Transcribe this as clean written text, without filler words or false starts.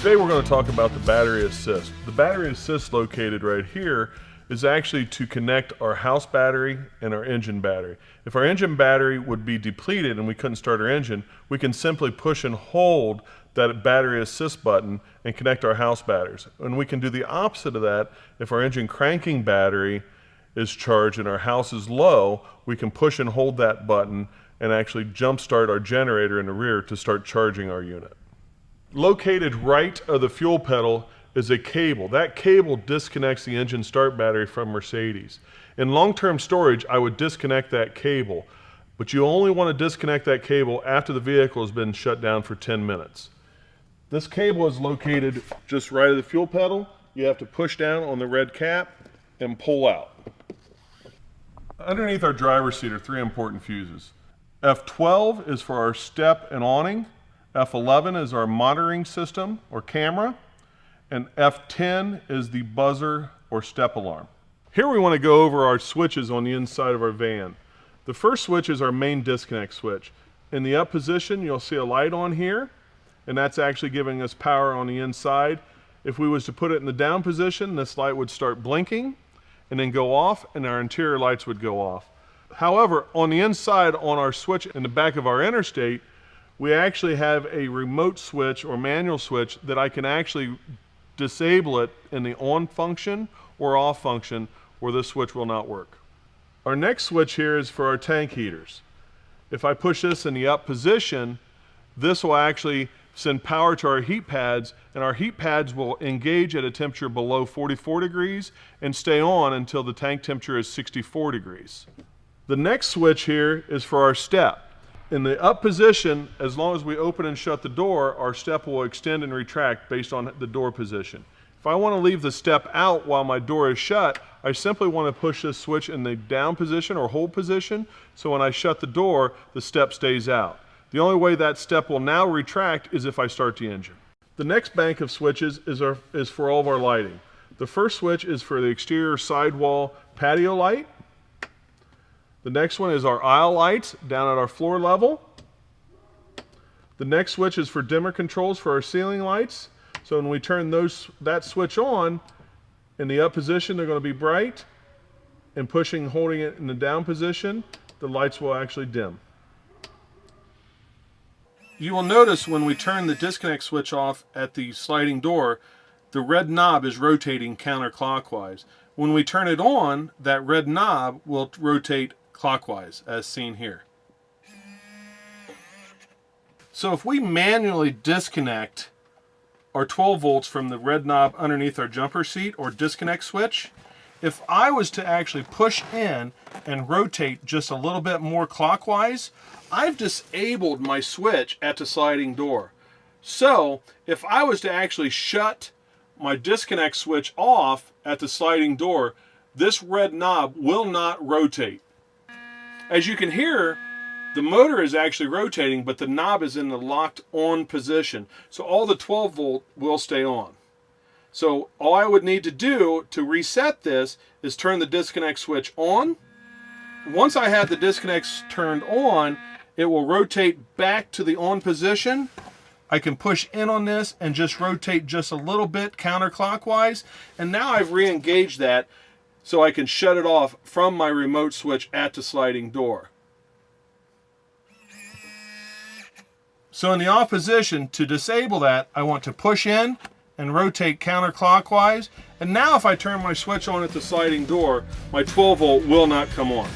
Today we're going to talk about the battery assist. The battery assist located right here is actually to connect our house battery and our engine battery. If our engine battery would be depleted and we couldn't start our engine, we can simply push and hold that battery assist button and connect our house batteries. And we can do the opposite of that. If our engine cranking battery is charged and our house is low, we can push and hold that button and actually jump start our generator in the rear to start charging our unit. Located right of the fuel pedal is a cable. That cable disconnects the engine start battery from Mercedes. In long-term storage, I would disconnect that cable, but you only want to disconnect that cable after the vehicle has been shut down for 10 minutes. This cable is located just right of the fuel pedal. You have to push down on the red cap and pull out. Underneath our driver's seat are three important fuses. F12 is for our step and awning. F11 is our monitoring system or camera, and F10 is the buzzer or step alarm. Here we want to go over our switches on the inside of our van. The first switch is our main disconnect switch. In the up position, you'll see a light on here, and that's actually giving us power on the inside. If we was to put it in the down position, this light would start blinking and then go off, and our interior lights would go off. However, on the inside on our switch in the back of our Interstate, we actually have a remote switch or manual switch that I can actually disable it in the on function or off function where this switch will not work. Our next switch here is for our tank heaters. If I push this in the up position, this will actually send power to our heat pads, and our heat pads will engage at a temperature below 44 degrees and stay on until the tank temperature is 64 degrees. The next switch here is for our step. In the up position, as long as we open and shut the door, our step will extend and retract based on the door position. If I want to leave the step out while my door is shut, I simply want to push this switch in the down position or hold position, so when I shut the door, the step stays out. The only way that step will now retract is if I start the engine. The next bank of switches is for all of our lighting. The first switch is for the exterior sidewall patio light. The next one is our aisle lights down at our floor level. The next switch is for dimmer controls for our ceiling lights. So when we turn that switch on, in the up position they're going to be bright, and pushing, holding it in the down position, the lights will actually dim. You will notice when we turn the disconnect switch off at the sliding door, the red knob is rotating counterclockwise. When we turn it on, that red knob will rotate clockwise, as seen here. So if we manually disconnect our 12 volts from the red knob underneath our jumper seat or disconnect switch, if I was to actually push in and rotate just a little bit more clockwise, I've disabled my switch at the sliding door. So if I was to actually shut my disconnect switch off at the sliding door, this red knob will not rotate. As you can hear, the motor is actually rotating, but the knob is in the locked on position. So all the 12 volt will stay on. So all I would need to do to reset this is turn the disconnect switch on. Once I have the disconnect turned on, it will rotate back to the on position. I can push in on this and just rotate just a little bit counterclockwise. And now I've re-engaged that, so I can shut it off from my remote switch at the sliding door. So in the off position, to disable that, I want to push in and rotate counterclockwise. And now if I turn my switch on at the sliding door, my 12 volt will not come on.